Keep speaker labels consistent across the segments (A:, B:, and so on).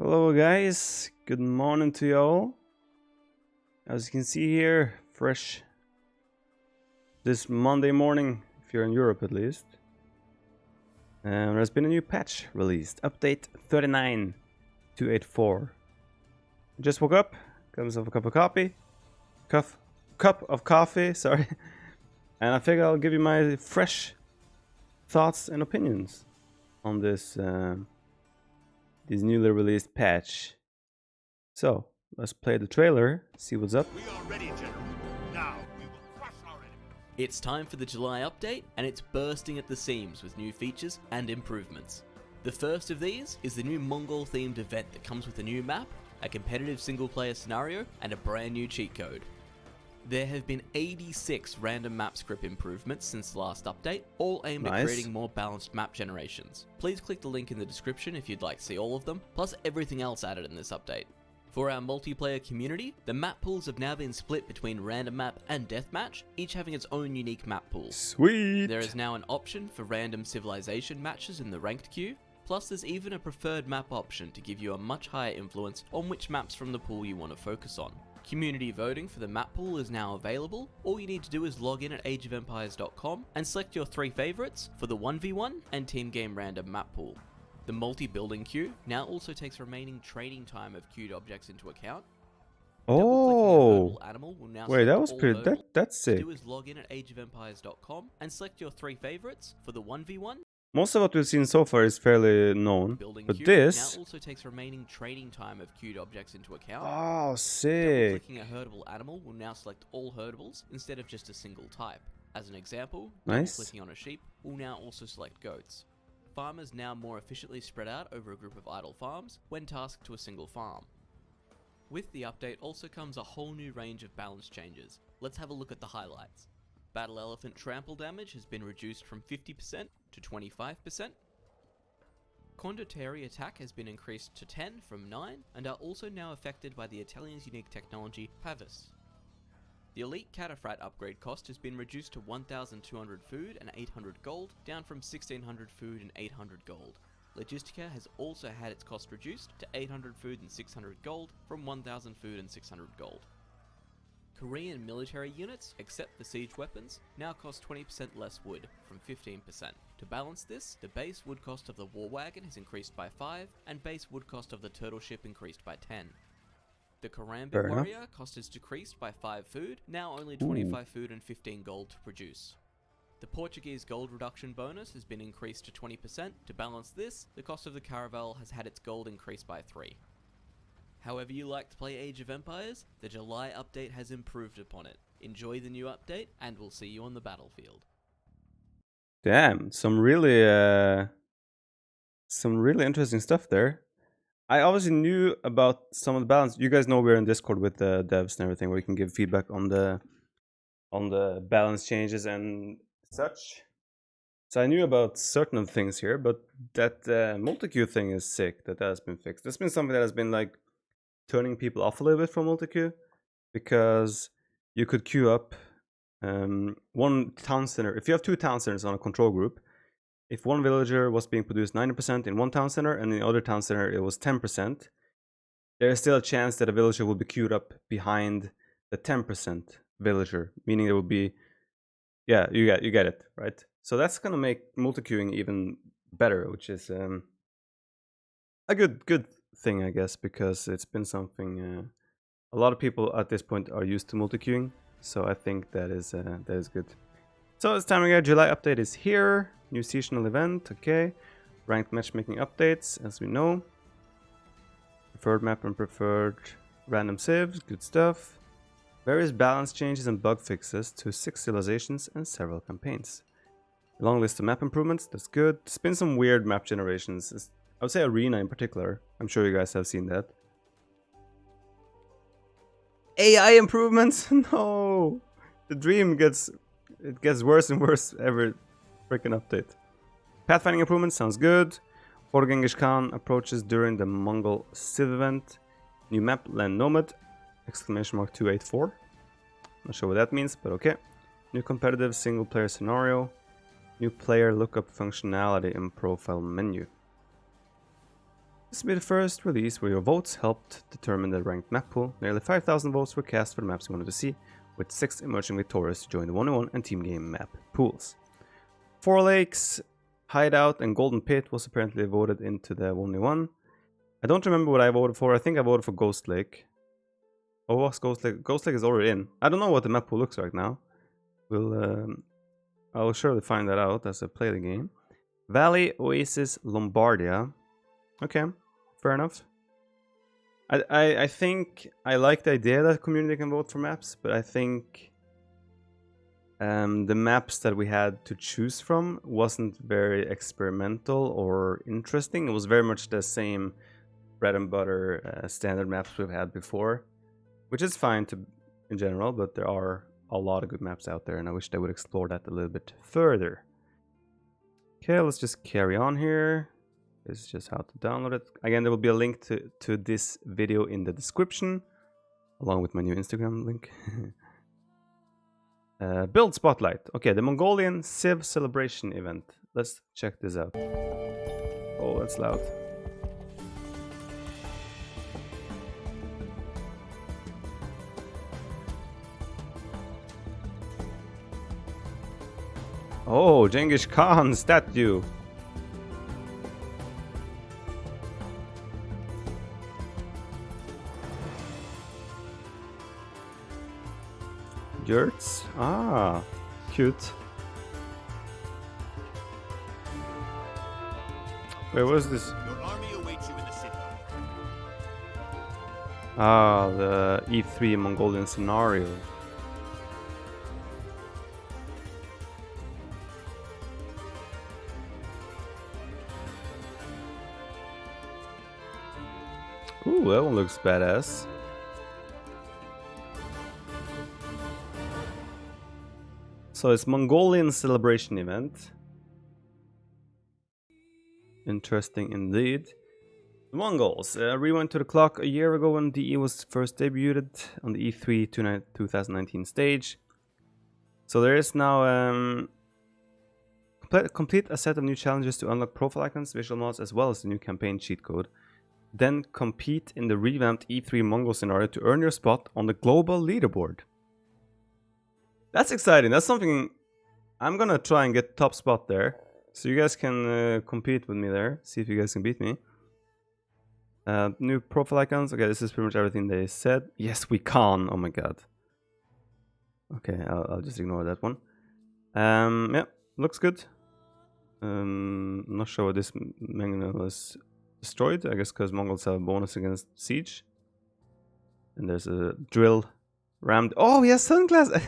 A: Hello guys, good morning to y'all. As you can see here, fresh this Monday morning, if you're in Europe at least. There's been a new patch released, update 39.284. Just woke up, got myself a cup of coffee, sorry. And I figure I'll give you my fresh thoughts and opinions on this newly released patch. So, let's play the trailer, see what's up.
B: We are ready, General. Now we will crush our enemies.
C: It's time for the July update, and it's bursting at the seams with new features and improvements. The first of these is the new Mongol themed event that comes with a new map, a competitive single player scenario, and a brand new cheat code. There have been 86 random map script improvements since the last update, all aimed at creating more balanced map generations. Please click the link in the description if you'd like to see all of them, plus everything else added in this update. For our multiplayer community, the map pools have now been split between random map and deathmatch, each having its own unique map pool.
A: Sweet!
C: There is now an option for random civilization matches in the ranked queue, plus there's even a preferred map option to give you a much higher influence on which maps from the pool you want to focus on. Community voting for the map pool is now available. All you need to do is log in at ageofempires.com and select your 3 favorites for the 1v1 and team game random map pool. The multi-building queue now also takes remaining trading time of queued objects into account.
A: Oh,
C: animal will now
A: wait, that was pretty. That's sick.
C: Do is log in at ageofempires.com and select your 3 favorites for the 1v1.
A: Most of what we've seen so far is fairly known, but this
C: now also takes remaining trading time of queued objects into account.
A: Oh, sick!
C: Clicking a herdable animal will now select all herdables instead of just a single type. As an example, clicking on a sheep will now also select goats. Farmers now more efficiently spread out over a group of idle farms when tasked to a single farm. With the update also comes a whole new range of balance changes. Let's have a look at the highlights. Battle Elephant trample damage has been reduced from 50% to 25%. Condottieri attack has been increased to 10 from 9 and are also now affected by the Italian's unique technology Pavis. The Elite Cataphracts upgrade cost has been reduced to 1,200 food and 800 gold, down from 1,600 food and 800 gold. Logistica has also had its cost reduced to 800 food and 600 gold from 1,000 food and 600 gold. Korean military units, except for siege weapons, now cost 20% less wood, from 15%. To balance this, the base wood cost of the war wagon has increased by 5, and base wood cost of the turtle ship increased by 10. The Karambit warrior cost is decreased by 5 food, now only 25 food and 15 gold to produce. The Portuguese gold reduction bonus has been increased to 20%. To balance this, the cost of the caravel has had its gold increased by 3. However you like to play Age of Empires, the July update has improved upon it. Enjoy the new update, and we'll see you on the battlefield.
A: Damn, some really interesting stuff there. I obviously knew about some of the balance. You guys know we're in Discord with the devs and everything, where you can give feedback on the balance changes and such. So I knew about certain of the things here, but that multi-queue thing is sick. That has been fixed. That's been something that has been like turning people off a little bit from multi-queue, because you could queue up one town center. If you have 2 town centers on a control group, if one villager was being produced 90% in one town center and in the other town center it was 10%, there is still a chance that a villager will be queued up behind the 10% villager, meaning it will be, yeah, you get it, right? So that's gonna make multi-queuing even better, which is a good thing, I guess, because it's been something a lot of people at this point are used to multi-queuing, so I think that is good. So it's time again. July update is here. New seasonal event, okay. Ranked matchmaking updates, as we know. Preferred map and preferred random saves, good stuff. Various balance changes and bug fixes to 6 civilizations and several campaigns. A long list of map improvements, that's good. There's been some weird map generations. I would say Arena in particular. I'm sure you guys have seen that. AI improvements? No! The dream gets worse and worse every freaking update. Pathfinding improvements sounds good. Horde Genghis Khan approaches during the Mongol Civ event. New map, Land Nomad. Exclamation mark 284. Not sure what that means, but okay. New competitive single player scenario. New player lookup functionality in profile menu. This will be the first release where your votes helped determine the ranked map pool. Nearly 5,000 votes were cast for the maps you wanted to see, with 6 emerging victorious to join the 1v1 and team game map pools. Four Lakes, Hideout, and Golden Pit was apparently voted into the 1v1. I don't remember what I voted for. I think I voted for Ghost Lake. Oh, what's Ghost Lake? Ghost Lake is already in. I don't know what the map pool looks like now. I'll surely find that out as I play the game. Valley, Oasis, Lombardia. Okay, fair enough. I think I like the idea that community can vote for maps, but I think the maps that we had to choose from wasn't very experimental or interesting. It was very much the same bread and butter standard maps we've had before, which is fine in general, but there are a lot of good maps out there, and I wish they would explore that a little bit further. Okay, let's just carry on here. This is just how to download it. Again, there will be a link to this video in the description, along with my new Instagram link. Build Spotlight. Okay, the Mongolian Civ Celebration event. Let's check this out. Oh, that's loud. Oh, Genghis Khan statue. Yurts? Ah, cute. Wait, what is this?
B: Your army awaits you in the city.
A: Ah, the E3 Mongolian scenario. Ooh, that one looks badass. So it's Mongolian celebration event. Interesting indeed. The Mongols. Rewind to the clock a year ago when DE was first debuted on the E3 2019 stage. So there is now complete a set of new challenges to unlock profile icons, visual mods, as well as the new campaign cheat code. Then compete in the revamped E3 Mongol scenario to earn your spot on the global leaderboard. That's exciting. That's something I'm gonna try and get top spot there. So you guys can compete with me there. See if you guys can beat me. New profile icons. Okay, this is pretty much everything they said. Yes, we can. Oh my god. Okay, I'll just ignore that one. Yeah, looks good. I'm not sure what this manual is destroyed. I guess because Mongols have a bonus against siege. And there's a drill rammed. Oh, he has sunglasses.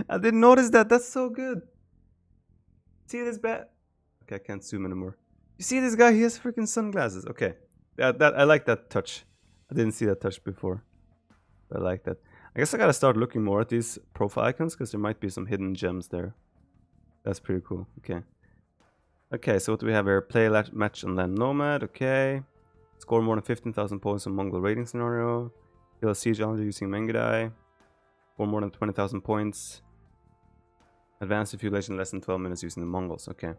A: I didn't notice that. That's so good. See this bat? Okay, I can't zoom anymore. You see this guy? He has freaking sunglasses. Okay, that I like that touch. I didn't see that touch before. But I like that. I guess I gotta start looking more at these profile icons because there might be some hidden gems there. That's pretty cool. Okay. Okay, so what do we have here? Play a match on Land Nomad. Okay. Score more than 15,000 points in Mongol raiding scenario. Kill a siege challenger using Mengedai. Score more than 20,000 points. Advanced accumulation in less than 12 minutes using the Mongols. Okay.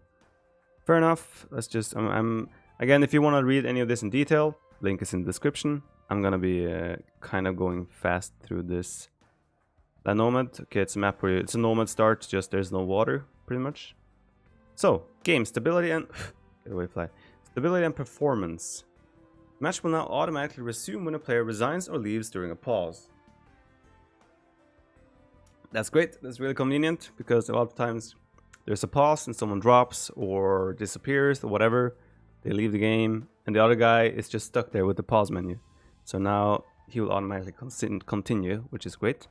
A: Fair enough. Let's just... again, if you want to read any of this in detail, link is in the description. I'm gonna be kind of going fast through this. The Nomad. Okay, it's a map where it's a Nomad start, just there's no water, pretty much. So, game stability and... Get away, fly. Stability and performance. Match will now automatically resume when a player resigns or leaves during a pause. That's great. That's really convenient because a lot of times there's a pause and someone drops or disappears or whatever. They leave the game and the other guy is just stuck there with the pause menu. So now he will automatically continue, which is great.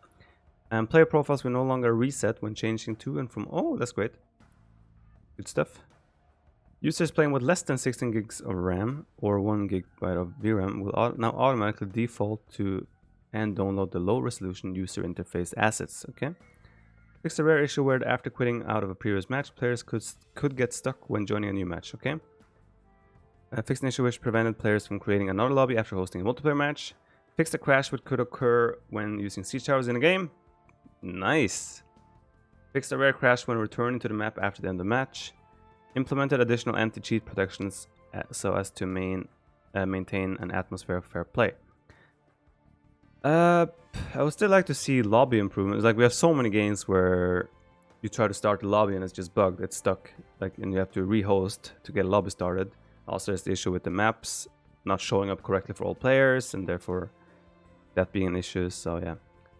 A: And player profiles will no longer reset when changing to and from... Oh, that's great. Good stuff. Users playing with less than 16 gigs of RAM or 1 gigabyte of VRAM will now automatically default to and download the low resolution user interface assets. Okay. Fix a rare issue where after quitting out of a previous match, players could get stuck when joining a new match. Okay. Fix an issue which prevented players from creating another lobby after hosting a multiplayer match. Fix a crash which could occur when using siege towers in a game. Nice. Fixed a rare crash when returning to the map after the end of the match. Implemented additional anti-cheat protections so as to maintain an atmosphere of fair play. I would still like to see lobby improvements. Like, we have so many games where you try to start the lobby and it's just bugged, it's stuck, like, and you have to rehost to get a lobby started. Also, there's the issue with the maps not showing up correctly for all players, and therefore that being an issue. So yeah,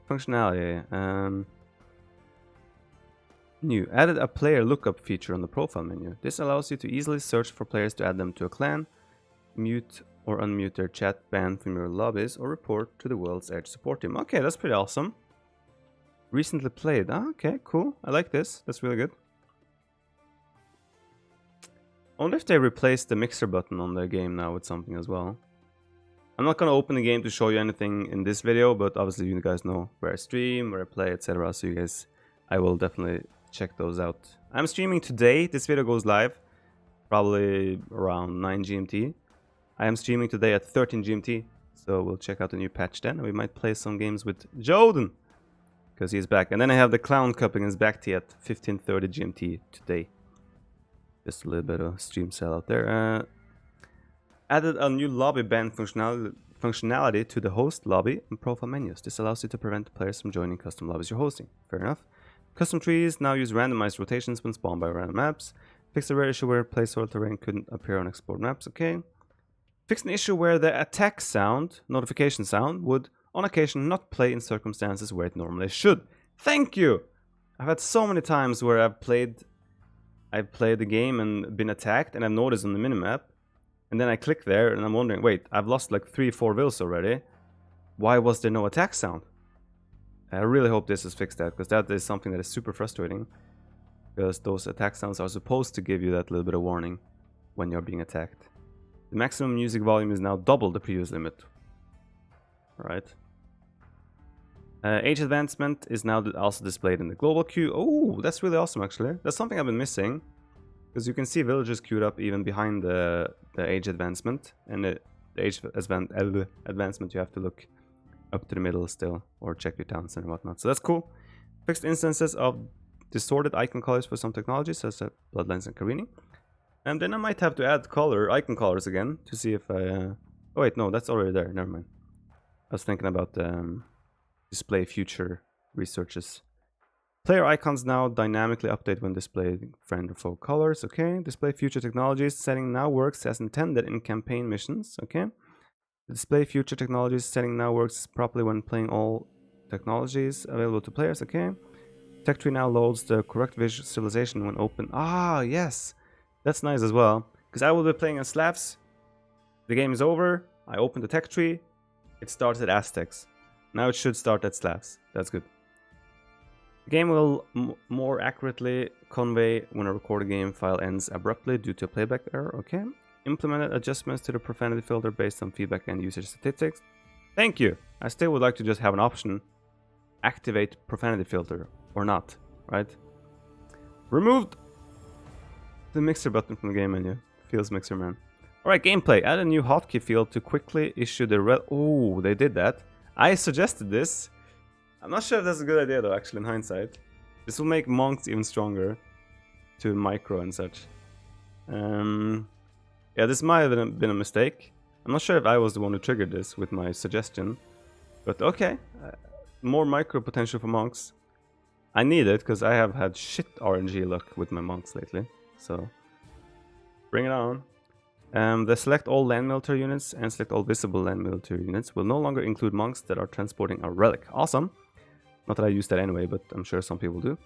A: functionality. New, added a player lookup feature on the profile menu. This allows you to easily search for players to add them to a clan, mute or unmute their chat ban from your lobbies, or report to the World's Edge support team. Okay, that's pretty awesome. Recently played. Ah, okay, cool. I like this. That's really good. I wonder if they replaced the mixer button on their game now with something as well. I'm not gonna open the game to show you anything in this video, but obviously you guys know where I stream, where I play, etc. So you guys, I will definitely check those out. I'm streaming today. This video goes live probably around 9 GMT. I am streaming today at 13 GMT, so we'll check out the new patch then, and we might play some games with Joden, because he's back. And then I have the Clown Cup against Bacti at 15:30 GMT today. Just a little bit of stream sell out there. Added a new lobby ban functionality to the host lobby and profile menus. This allows you to prevent players from joining custom lobbies you're hosting. Fair enough. Custom trees now use randomized rotations when spawned by random maps. Fix a rare issue where placeholder terrain couldn't appear on explored maps. Okay. Fix an issue where the attack sound, notification sound, would on occasion not play in circumstances where it normally should. Thank you! I've had so many times where I've played the game and been attacked, and I've noticed on the minimap, and then I click there and I'm wondering, wait, I've lost like 3-4 vills already. Why was there no attack sound? I really hope this has fixed that, because that is something that is super frustrating. Because those attack sounds are supposed to give you that little bit of warning when you're being attacked. The maximum music volume is now double the previous limit. Right. Age advancement is now also displayed in the global queue. Oh, that's really awesome actually. That's something I've been missing. Because you can see villagers queued up even behind the age advancement. And the age advancement you have to look up to the middle still, or check your towns and whatnot. So that's cool. Fixed instances of distorted icon colors for some technologies, such as Bloodlines and Carini. And then I might have to add icon colors again to see if I... oh wait, no, that's already there. Never mind. I was thinking about display future researches. Player icons now dynamically update when displaying friend or foe colors. Okay. Display future technologies setting now works as intended in campaign missions. Okay. The display future technologies setting now works properly when playing all technologies available to players. Okay. Tech tree now loads the correct visualization when open. Ah, yes. That's nice as well. Because I will be playing as Slavs. The game is over. I open the tech tree. It starts at Aztecs. Now it should start at Slavs. That's good. The game will more accurately convey when a recorded game file ends abruptly due to a playback error. Okay. Implemented adjustments to the profanity filter based on feedback and user statistics. Thank you. I still would like to just have an option. Activate profanity filter or not, right? Removed the mixer button from the game menu. Feels mixer, man. Alright, gameplay. Add a new hotkey field to quickly issue the oh, they did that. I suggested this. I'm not sure if that's a good idea though, actually, in hindsight. This will make monks even stronger to micro and such. Yeah, this might have been a mistake. I'm not sure if I was the one who triggered this with my suggestion. But okay. More micro potential for monks. I need it because I have had shit RNG luck with my monks lately. So, bring it on. The select all land military units and select all visible land military units will no longer include monks that are transporting a relic. Awesome. Not that I use that anyway, but I'm sure some people do.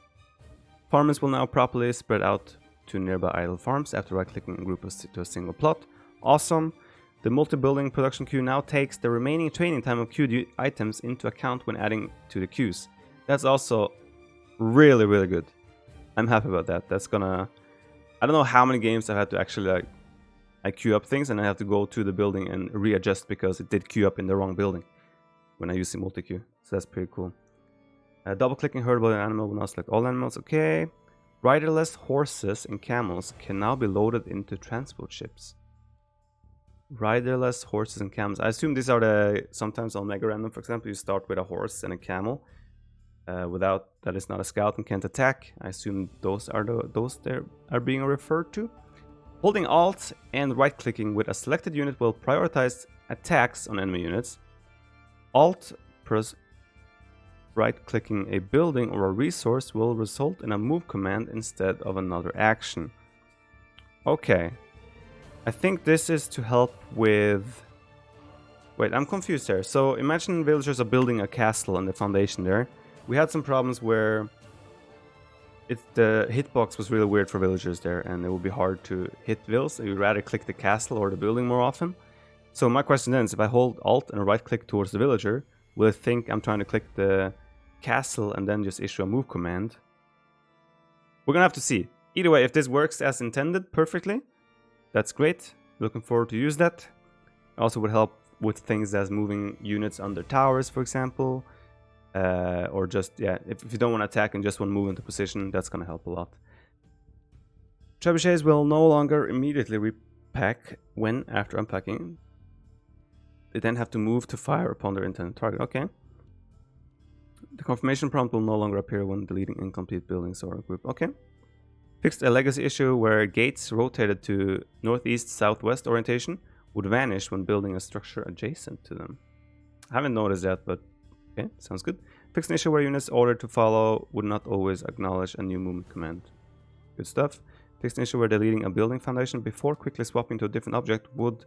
A: Farmers will now properly spread out to nearby idle farms after right-clicking and group to a single plot. Awesome. The multi-building production queue now takes the remaining training time of queued items into account when adding to the queues. That's also really, really good. I'm happy about that. That's gonna... I don't know how many games I've had to actually I queue up things and I have to go to the building and readjust because it did queue up in the wrong building when I use the multi-queue. So that's pretty cool. Double-clicking herdable animal will now select all animals. Okay. Riderless horses and camels can now be loaded into transport ships. Riderless horses and camels. I assume these are the... Sometimes on Mega Random, for example, you start with a horse and a camel. Without... That is not a scout and can't attack. I assume those are those they are being referred to. Holding Alt and right-clicking with a selected unit will prioritize attacks on enemy units. Alt plus right-clicking a building or a resource will result in a move command instead of another action. Okay. I think this is to help with... Wait, I'm confused here. So imagine villagers are building a castle on the foundation there. We had some problems where the hitbox was really weird for villagers there, and it would be hard to hit vills. You'd rather click the castle or the building more often. So my question then is, if I hold Alt and right click towards the villager, will it think I'm trying to click the castle and then just issue a move command? We're gonna have to see. Either way, if this works as intended perfectly, that's great. Looking forward to use that. Also would help with things as moving units under towers, for example. Or just, yeah, if you don't want to attack and just want to move into position, that's going to help a lot. Trebuchets will no longer immediately repack when after unpacking. They then have to move to fire upon their intended target. Okay. The confirmation prompt will no longer appear when deleting incomplete buildings or a group. Okay. Fixed a legacy issue where gates rotated to northeast-southwest orientation would vanish when building a structure adjacent to them. I haven't noticed that, but okay, sounds good. Fixed an issue where units ordered to follow would not always acknowledge a new movement command. Good stuff. Fixed an issue where deleting a building foundation before quickly swapping to a different object would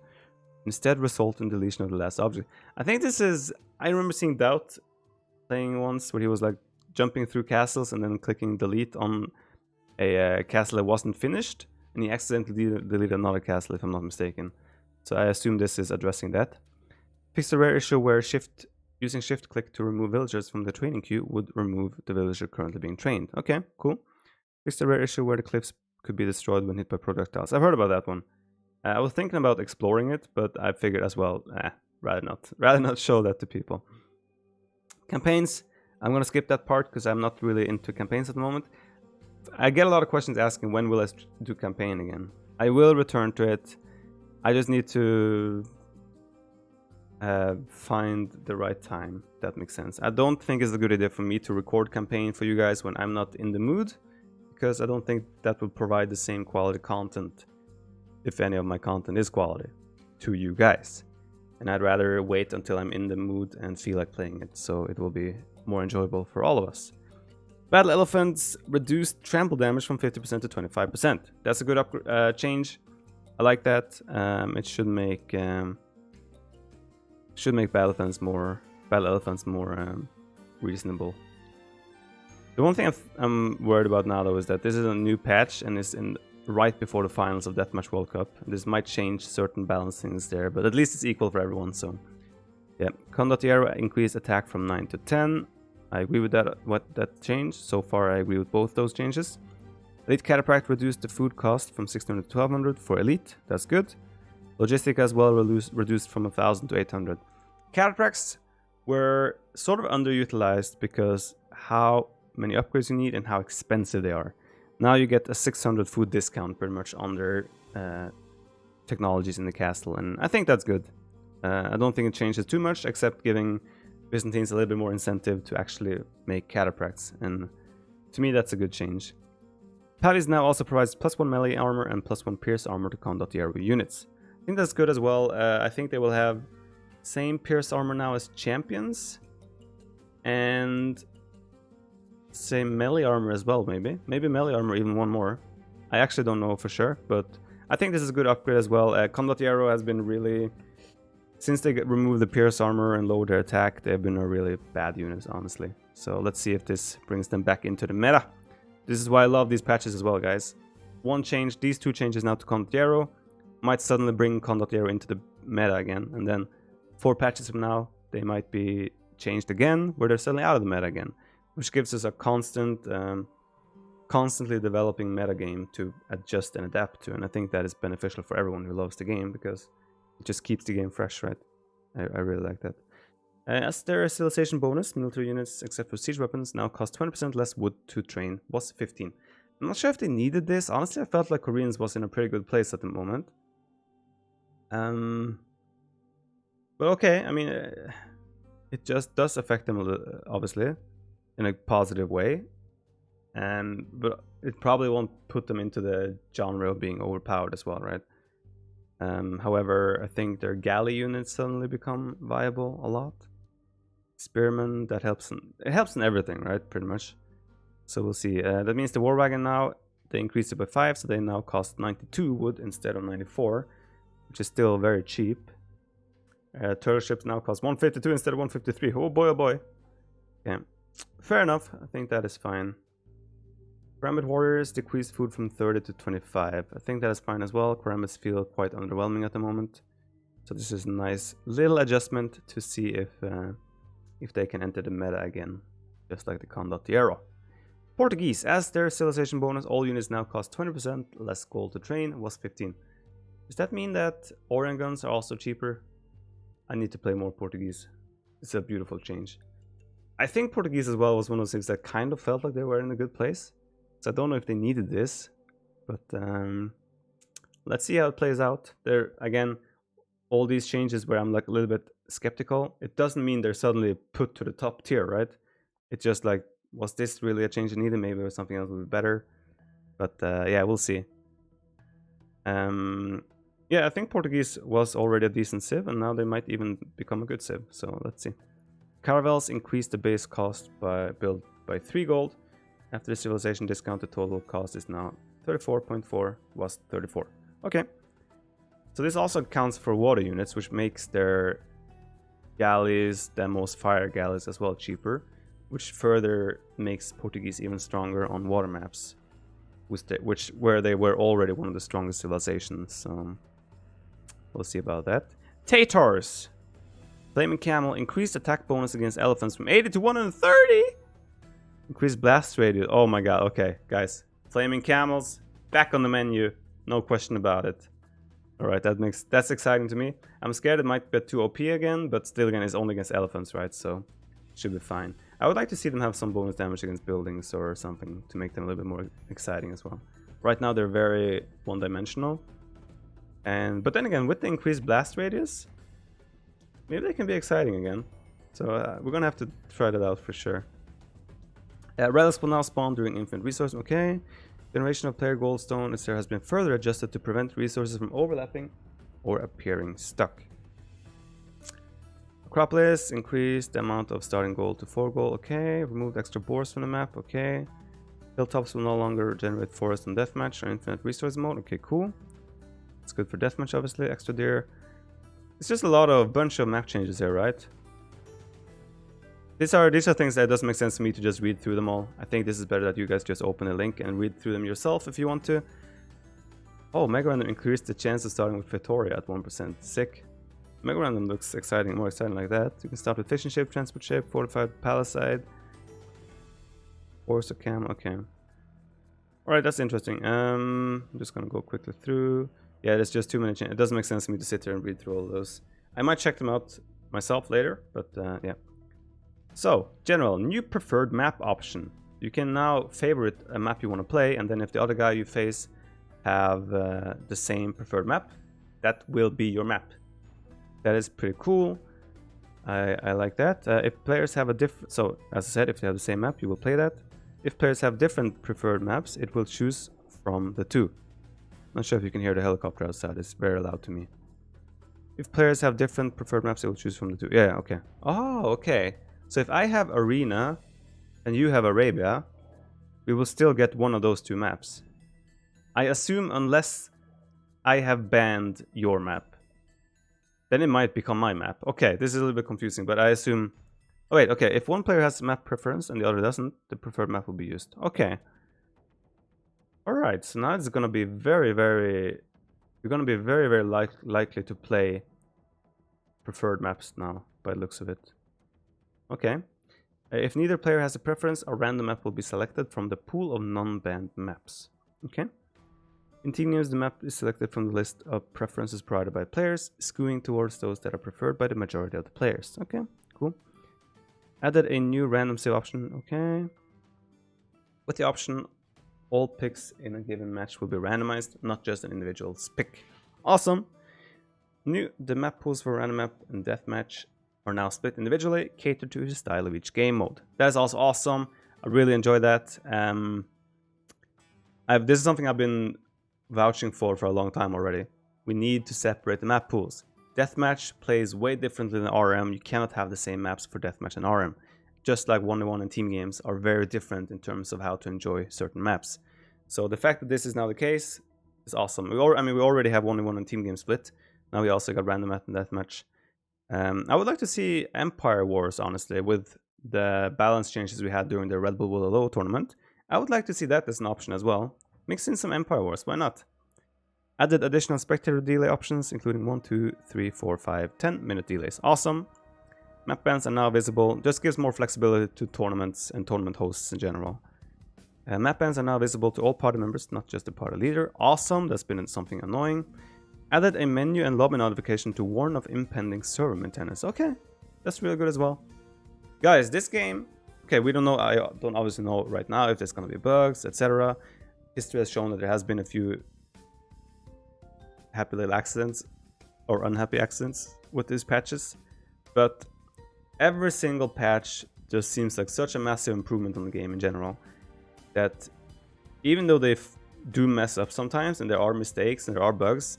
A: instead result in deletion of the last object. I think this is... I remember seeing Doubt playing once where he was like jumping through castles and then clicking delete on a castle that wasn't finished, and he accidentally deleted another castle, if I'm not mistaken. So I assume this is addressing that. Fixed a rare issue where using shift click to remove villagers from the training queue would remove the villager currently being trained. Okay, cool. Fixed a rare issue where the cliffs could be destroyed when hit by projectiles. I've heard about that one. I was thinking about exploring it, but I figured as well, rather not show that to people. Campaigns, I'm gonna skip that part because I'm not really into campaigns at the moment. I get a lot of questions asking when will I do campaign again. I will return to it. I just need to find the right time. That makes sense. I don't think it's a good idea for me to record campaign for you guys when I'm not in the mood, because I don't think that will provide the same quality content, if any of my content is quality, to you guys. And I'd rather wait until I'm in the mood and feel like playing it, so it will be more enjoyable for all of us. Battle Elephants reduced trample damage from 50% to 25%. That's a good change. I like that. It should make battle elephants more reasonable. The one thing I'm worried about now, though, is that this is a new patch and is right before the finals of Deathmatch World Cup. This might change certain balancings there, but at least it's equal for everyone. So, yeah, Condottiero increased attack from 9 to 10. I agree with that change. So far, I agree with both those changes. Elite Cataphract reduced the food cost from 600 to 1200 for Elite. That's good. Logistic as well reduced from 1000 to 800. Cataphracts were sort of underutilized because how many upgrades you need and how expensive they are. Now you get a 600 food discount pretty much on their technologies in the castle, and I think that's good. I don't think it changes too much, except giving Byzantines a little bit more incentive to actually make cataphracts, and to me that's a good change. Pavis now also provides +1 melee armor and +1 pierce armor to Condottiero units. I think that's good as well. I think they will have same pierce armor now as champions, and same melee armor as well, maybe melee armor even one more. I actually don't know for sure, but I think this is a good upgrade as well. Condottiero has been really, since they removed the pierce armor and lowered their attack, they've been a really bad unit, honestly. So let's see if this brings them back into the meta. This is why I love these patches as well, guys. One change, these two changes now to Condottiero might suddenly bring Condottiero into the meta again, and then 4 patches from now they might be changed again, where they're suddenly out of the meta again, which gives us a constantly developing meta game to adjust and adapt to, and I think that is beneficial for everyone who loves the game, because it just keeps the game fresh, right? I really like that. As their civilization bonus, military units except for siege weapons now cost 20% less wood to train, was 15. I'm not sure if they needed this. Honestly, I felt like Koreans was in a pretty good place at the moment. But okay, I mean, it just does affect them a little, obviously, in a positive way. But it probably won't put them into the genre of being overpowered as well, right? However, I think their galley units suddenly become viable a lot. Spearmen, that helps it helps in everything, right? Pretty much. So we'll see. That means the war wagon now, they increased it by 5, so they now cost 92 wood instead of 94, which is still very cheap. Turtle ships now cost 152 instead of 153. Oh boy, oh boy. Okay, fair enough. I think that is fine. Karambit warriors decreased food from 30 to 25. I think that is fine as well. Karambits feel quite underwhelming at the moment, so this is a nice little adjustment to see if they can enter the meta again, just like the Condottiero. Portuguese, as their civilization bonus, all units now cost 20% less gold to train, was 15. Does that mean that Orion guns are also cheaper? I need to play more Portuguese. It's a beautiful change. I think Portuguese as well was one of those things that kind of felt like they were in a good place. So I don't know if they needed this, but let's see how it plays out. There again, all these changes where I'm like a little bit skeptical. It doesn't mean they're suddenly put to the top tier, right? It's just like, was this really a change needed? Maybe there was something else would be better. But yeah, we'll see. Yeah, I think Portuguese was already a decent civ, and now they might even become a good civ. So let's see. Caravels increased the base cost by build by 3 gold. After the civilization discount, the total cost is now 34.4, was 34. Okay. So this also counts for water units, which makes their galleys, Demos, fire galleys as well, cheaper, which further makes Portuguese even stronger on water maps, where they were already one of the strongest civilizations. So we'll see about that. Tatars! Flaming Camel increased attack bonus against elephants from 80 to 130! Increased blast radius. Oh my god, okay, guys. Flaming Camels, back on the menu. No question about it. Alright, that's exciting to me. I'm scared it might get too OP again, but still again, it's only against elephants, right? So, should be fine. I would like to see them have some bonus damage against buildings or something to make them a little bit more exciting as well. Right now, they're very one-dimensional. But then again, with the increased blast radius, maybe they can be exciting again. So, we're gonna have to try that out for sure. Relics will now spawn during infinite resource. Okay. Generation of player goldstone has been further adjusted to prevent resources from overlapping or appearing stuck. Acropolis increased the amount of starting gold to 4 gold. Okay. Removed extra boars from the map. Okay. Hilltops will no longer generate forest and deathmatch or infinite resource mode. Okay, cool. It's good for deathmatch, obviously. Extra deer. It's just a bunch of map changes here, right? These are things that doesn't make sense to me to just read through them all. I think this is better that you guys just open a link and read through them yourself if you want to. Oh, Mega Random increased the chance of starting with Victoria at 1%. Sick. Mega Random looks exciting, more exciting like that. You can start with fishing ship, transport ship, fortified palisade, horse or cam. Okay. Alright, that's interesting. I'm just gonna go quickly through. Yeah, there's just too many changes. It doesn't make sense to me to sit here and read through all of those. I might check them out myself later, but yeah. So, general, new preferred map option. You can now favorite a map you want to play, and then if the other guy you face have the same preferred map, that will be your map. That is pretty cool. I like that. If players have a different... So, as I said, if they have the same map, you will play that. If players have different preferred maps, it will choose from the two. Not sure if you can hear the helicopter outside. It's very loud to me. If players have different preferred maps, they will choose from the two. Yeah, okay. Oh, okay. So if I have Arena and you have Arabia, we will still get one of those two maps. I assume unless I have banned your map, then it might become my map. Okay, this is a little bit confusing, but I assume... Oh wait, okay, if one player has map preference and the other doesn't, the preferred map will be used. Okay. Alright, so now it's gonna be very, very... You're gonna be very, very likely to play preferred maps now, by the looks of it. Okay. If neither player has a preference, a random map will be selected from the pool of non-banned maps. Okay. Continues, the map is selected from the list of preferences provided by players, skewing towards those that are preferred by the majority of the players. Okay, cool. Added a new random save option. Okay. With the option, all picks in a given match will be randomized, not just an individual's pick. Awesome. The map pools for random map and deathmatch are now split individually, catered to the style of each game mode. That is also awesome. I really enjoy that. This is something I've been vouching for a long time already. We need to separate the map pools. Deathmatch plays way differently than RM. You cannot have the same maps for Deathmatch and RM. Just like 1v1 and team games are very different in terms of how to enjoy certain maps. So the fact that this is now the case is awesome. We already have 1v1 and team game split. Now we also got random and deathmatch. I would like to see Empire Wars, honestly, with the balance changes we had during the Red Bull Willow tournament. I would like to see that as an option as well. Mix in some Empire Wars, why not? Added additional spectator delay options, including 1, 2, 3, 4, 5, 10-minute delays. Awesome. Map bans are now visible. Just gives more flexibility to tournaments and tournament hosts in general. Map bans are now visible to all party members, not just the party leader. Awesome, that's been something annoying. Added a menu and lobby notification to warn of impending server maintenance. Okay, that's really good as well. Guys, this game, okay, we don't know, I don't obviously know right now if there's gonna be bugs, etc. History has shown that there has been a few happy little accidents or unhappy accidents with these patches, but every single patch just seems like such a massive improvement on the game in general that even though they do mess up sometimes and there are mistakes and there are bugs,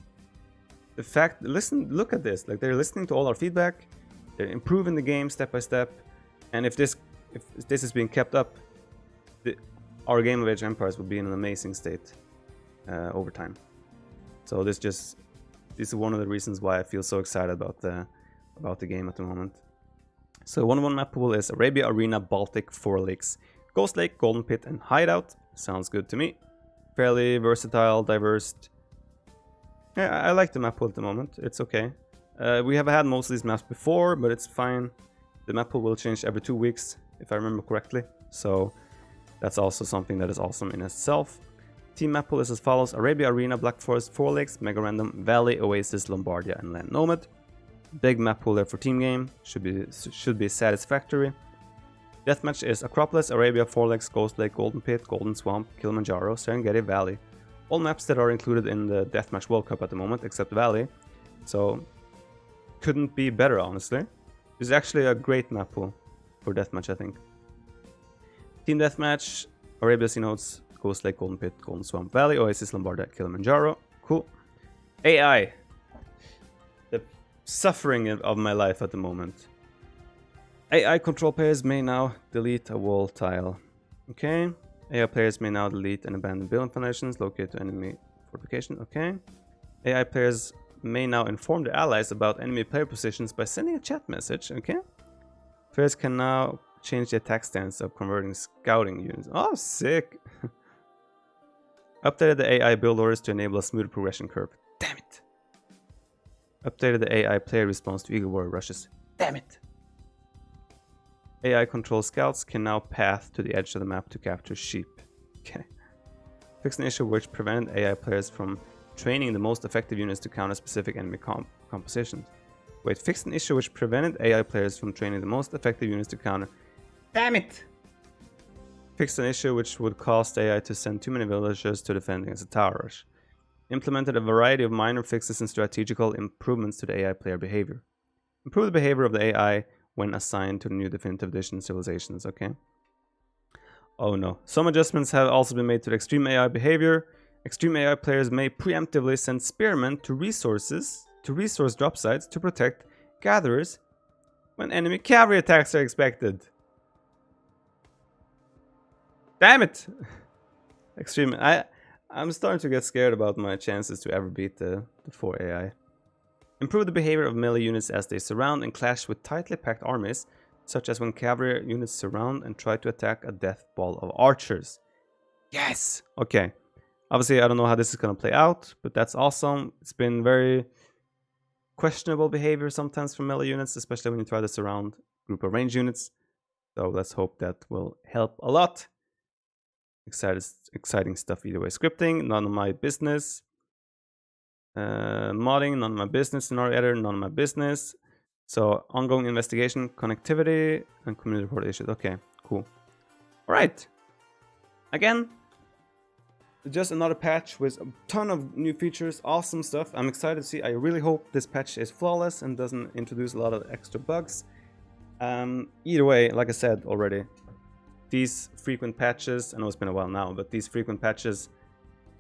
A: the fact, look at this, like they're listening to all our feedback, they're improving the game step by step, and if this is being kept up, our Game of Age Empires will be in an amazing state over time. So this is one of the reasons why I feel so excited about the game at the moment. So 1-1 map pool is Arabia, Arena, Baltic, 4 Lakes, Ghost Lake, Golden Pit, and Hideout. Sounds good to me. Fairly versatile, diverse. Yeah, I like the map pool at the moment. It's okay. We have had most of these maps before, but it's fine. The map pool will change every 2 weeks, if I remember correctly. So that's also something that is awesome in itself. Team map pool is as follows: Arabia, Arena, Black Forest, 4 Lakes, Mega Random, Valley, Oasis, Lombardia, and Land Nomad. Big map pool there for team game. Should be satisfactory. Deathmatch is Acropolis, Arabia, 4 Lakes, Ghost Lake, Golden Pit, Golden Swamp, Kilimanjaro, Serengeti, Valley. All maps that are included in the Deathmatch World Cup at the moment, except Valley. So couldn't be better, honestly. This is actually a great map pool for Deathmatch, I think. Team Deathmatch, Arabia, Sea Nodes, Ghost Lake, Golden Pit, Golden Swamp, Valley, Oasis, Lombardia, Kilimanjaro. Cool. AI. The suffering of my life at the moment. AI control players may now delete a wall tile. Okay. AI players may now delete and abandon building foundations located to enemy fortification. Okay. AI players may now inform their allies about enemy player positions by sending a chat message. Okay. Players can now change the attack stance of converting scouting units. Oh, sick. Updated the AI build orders to enable a smooth progression curve. Damn it. Updated the AI player response to Eagle Warrior rushes. Damn it. AI control scouts can now path to the edge of the map to capture sheep. Okay. Fixed an issue which prevented AI players from training the most effective units to counter specific enemy compositions. Wait, fixed an issue which prevented AI players from training the most effective units to counter. Damn it! Fixed an issue which would cause AI to send too many villagers to defend against a tower rush. Implemented a variety of minor fixes and strategical improvements to the AI player behavior. Improve the behavior of the AI when assigned to the new Definitive Edition civilizations, okay? Oh no. Some adjustments have also been made to the extreme AI behavior. Extreme AI players may preemptively send spearmen to resource drop sites to protect gatherers when enemy cavalry attacks are expected. Damn it! Extreme. I'm starting to get scared about my chances to ever beat the 4 AI. Improve the behavior of melee units as they surround and clash with tightly packed armies, such as when cavalry units surround and try to attack a death ball of archers. Yes! Okay. Obviously, I don't know how this is going to play out, but that's awesome. It's been very questionable behavior sometimes from melee units, especially when you try to surround a group of range units. So let's hope that will help a lot. Exciting stuff either way. Scripting, none of my business. Modding, none of my business. Scenario editor, none of my business. So ongoing investigation, connectivity, and community report issues. Okay, cool. All right. Again, just another patch with a ton of new features, awesome stuff. I'm excited to see. I really hope this patch is flawless and doesn't introduce a lot of extra bugs. Either way, like I said already, these frequent patches, I know it's been a while now, but these frequent patches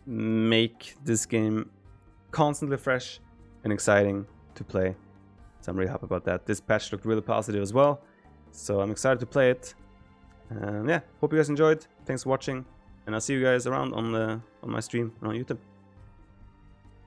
A: make this game constantly fresh and exciting to play. So I'm really happy about that. This patch looked really positive as well, so I'm excited to play it. And yeah, hope you guys enjoyed. Thanks for watching, and I'll see you guys around on my stream on YouTube.